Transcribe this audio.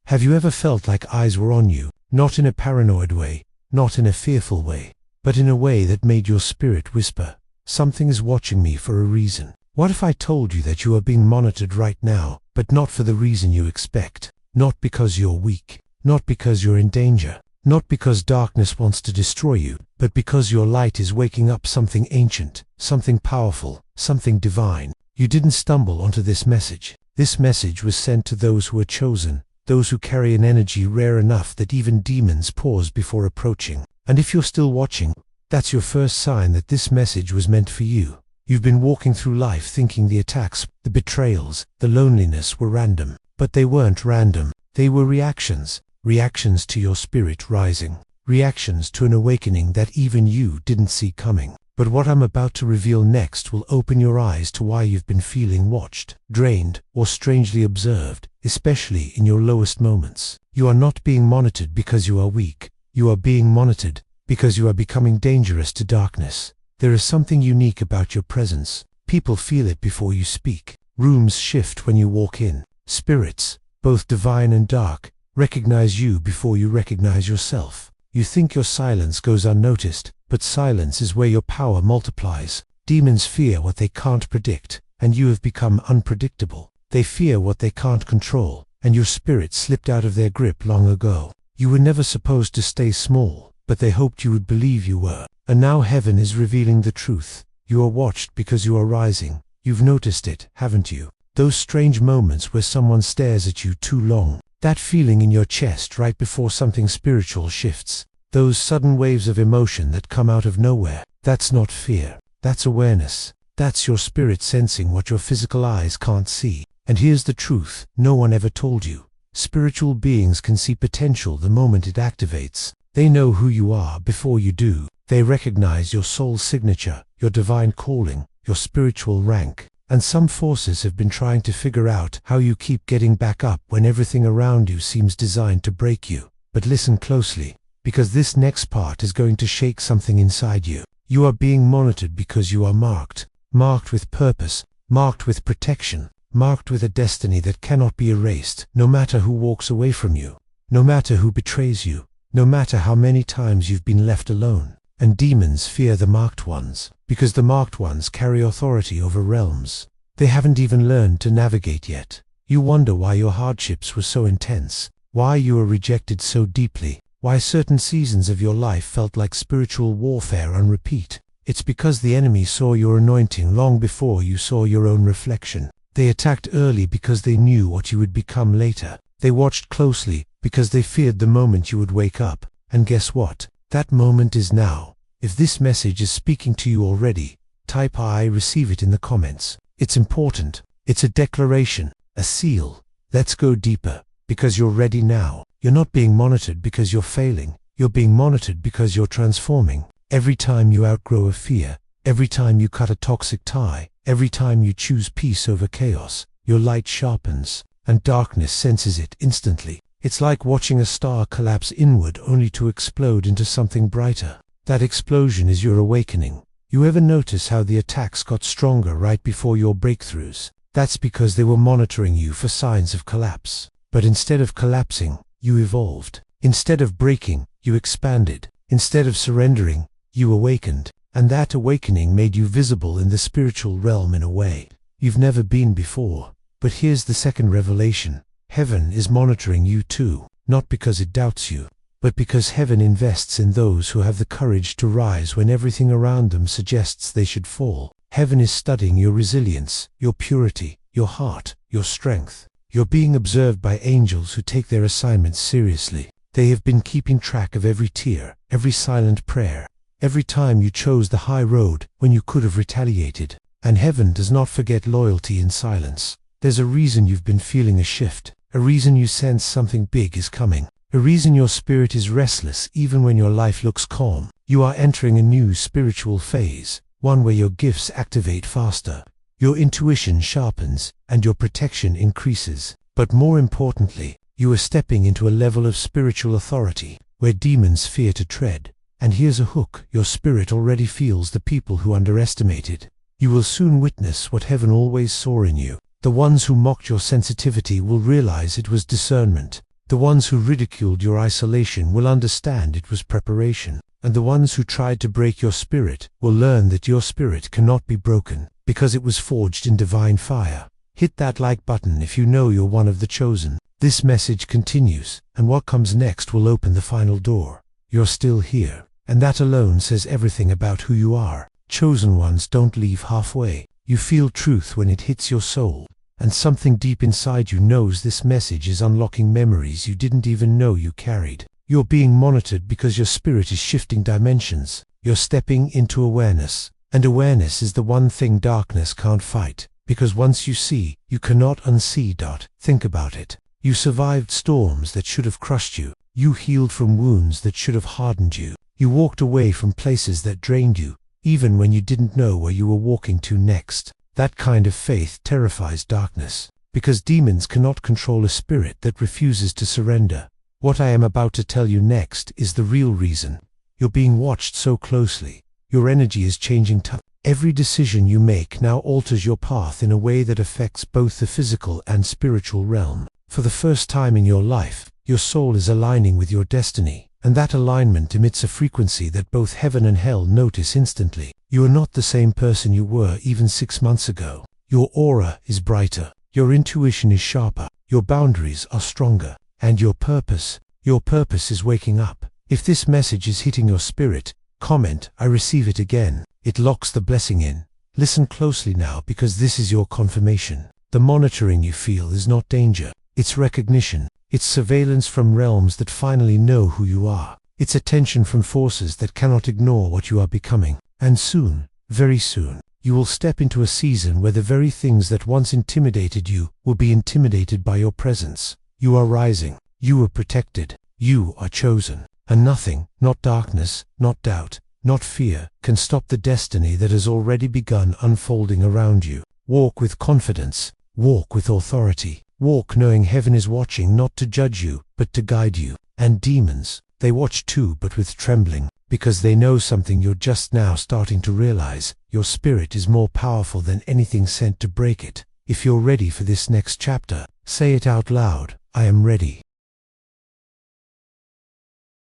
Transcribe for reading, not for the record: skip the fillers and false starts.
Have you ever felt like eyes were on you, not in a paranoid way, not in a fearful way, but in a way that made your spirit whisper, "Something is watching me for a reason"? What if I told you that you are being monitored right now, but not for the reason you expect? Not because you're weak, not because you're in danger, not because darkness wants to destroy you, but because your light is waking up something ancient, something powerful, something divine. You didn't stumble onto this message. This message was sent to those who are chosen, those who carry an energy rare enough that even demons pause before approaching. And if you're still watching, that's your first sign that this message was meant for you. You've been walking through life thinking the attacks, the betrayals, the loneliness were random. But they weren't random. They were reactions. Reactions to your spirit rising. Reactions to an awakening that even you didn't see coming. But what I'm about to reveal next will open your eyes to why you've been feeling watched, drained, or strangely observed, especially in your lowest moments. You are not being monitored because you are weak. You are being monitored because you are becoming dangerous to darkness. There is something unique about your presence. People feel it before you speak. Rooms shift when you walk in. Spirits, both divine and dark, recognize you before you recognize yourself. You think your silence goes unnoticed, but silence is where your power multiplies. Demons fear what they can't predict, and you have become unpredictable. They fear what they can't control, and your spirit slipped out of their grip long ago. You were never supposed to stay small, but they hoped you would believe you were. And now heaven is revealing the truth. You are watched because you are rising. You've noticed it, haven't you? Those strange moments where someone stares at you too long. That feeling in your chest right before something spiritual shifts. Those sudden waves of emotion that come out of nowhere. That's not fear. That's awareness. That's your spirit sensing what your physical eyes can't see. And here's the truth no one ever told you. Spiritual beings can see potential the moment it activates. They know who you are before you do. They recognize your soul signature, your divine calling, your spiritual rank. And some forces have been trying to figure out how you keep getting back up when everything around you seems designed to break you. But listen closely, because this next part is going to shake something inside you. You are being monitored because you are marked. Marked with purpose, marked with protection, marked with a destiny that cannot be erased, no matter who walks away from you, no matter who betrays you, no matter how many times you've been left alone. And demons fear the marked ones, because the marked ones carry authority over realms they haven't even learned to navigate yet. You wonder why your hardships were so intense, why you were rejected so deeply, why certain seasons of your life felt like spiritual warfare on repeat. It's because the enemy saw your anointing long before you saw your own reflection. They attacked early because they knew what you would become later. They watched closely because they feared the moment you would wake up. And guess what? That moment is now. If this message is speaking to you already, type "I receive it" in the comments. It's important. It's a declaration, a seal. Let's go deeper, because you're ready now. You're not being monitored because you're failing. You're being monitored because you're transforming. Every time you outgrow a fear, every time you cut a toxic tie, every time you choose peace over chaos, your light sharpens, and darkness senses it instantly. It's like watching a star collapse inward only to explode into something brighter. That explosion is your awakening. You ever notice how the attacks got stronger right before your breakthroughs? That's because they were monitoring you for signs of collapse. But instead of collapsing, you evolved. Instead of breaking, you expanded. Instead of surrendering, you awakened. And that awakening made you visible in the spiritual realm in a way you've never been before. But here's the second revelation. Heaven is monitoring you too, not because it doubts you, but because heaven invests in those who have the courage to rise when everything around them suggests they should fall. Heaven is studying your resilience, your purity, your heart, your strength. You're being observed by angels who take their assignments seriously. They have been keeping track of every tear, every silent prayer, every time you chose the high road when you could have retaliated. And heaven does not forget loyalty in silence. There's a reason you've been feeling a shift, a reason you sense something big is coming, a reason your spirit is restless even when your life looks calm. You are entering a new spiritual phase, one where your gifts activate faster, your intuition sharpens, and your protection increases. But more importantly, you are stepping into a level of spiritual authority where demons fear to tread. And here's a hook: your spirit already feels the people who underestimate it. You will soon witness what heaven always saw in you. The ones who mocked your sensitivity will realize it was discernment. The ones who ridiculed your isolation will understand it was preparation, and the ones who tried to break your spirit will learn that your spirit cannot be broken, because it was forged in divine fire. Hit that like button if you know you're one of the chosen. This message continues, and what comes next will open the final door. You're still here, and that alone says everything about who you are. Chosen ones don't leave halfway. You feel truth when it hits your soul, and something deep inside you knows this message is unlocking memories you didn't even know you carried. You're being monitored because your spirit is shifting dimensions. You're stepping into awareness, and awareness is the one thing darkness can't fight, because once you see, you cannot unsee. Think about it. You survived storms that should have crushed you. You healed from wounds that should have hardened you. You walked away from places that drained you, even when you didn't know where you were walking to next. That kind of faith terrifies darkness, because demons cannot control a spirit that refuses to surrender. What I am about to tell you next is the real reason. You're being watched so closely. Your energy is changing. Every decision you make now alters your path in a way that affects both the physical and spiritual realm. For the first time in your life, your soul is aligning with your destiny, and that alignment emits a frequency that both heaven and hell notice instantly. You are not the same person you were even 6 months ago. Your aura is brighter, your intuition is sharper, your boundaries are stronger, and your purpose is waking up. If this message is hitting your spirit, comment, "I receive it again." It locks the blessing in. Listen closely now, because this is your confirmation. The monitoring you feel is not danger. It's recognition. It's surveillance from realms that finally know who you are. It's attention from forces that cannot ignore what you are becoming. And soon, very soon, you will step into a season where the very things that once intimidated you will be intimidated by your presence. You are rising. You are protected. You are chosen. And nothing, not darkness, not doubt, not fear, can stop the destiny that has already begun unfolding around you. Walk with confidence. Walk with authority. Walk knowing heaven is watching, not to judge you, but to guide you. And demons, they watch too, but with trembling, because they know something you're just now starting to realize. Your spirit is more powerful than anything sent to break it. If you're ready for this next chapter, say it out loud. I am ready.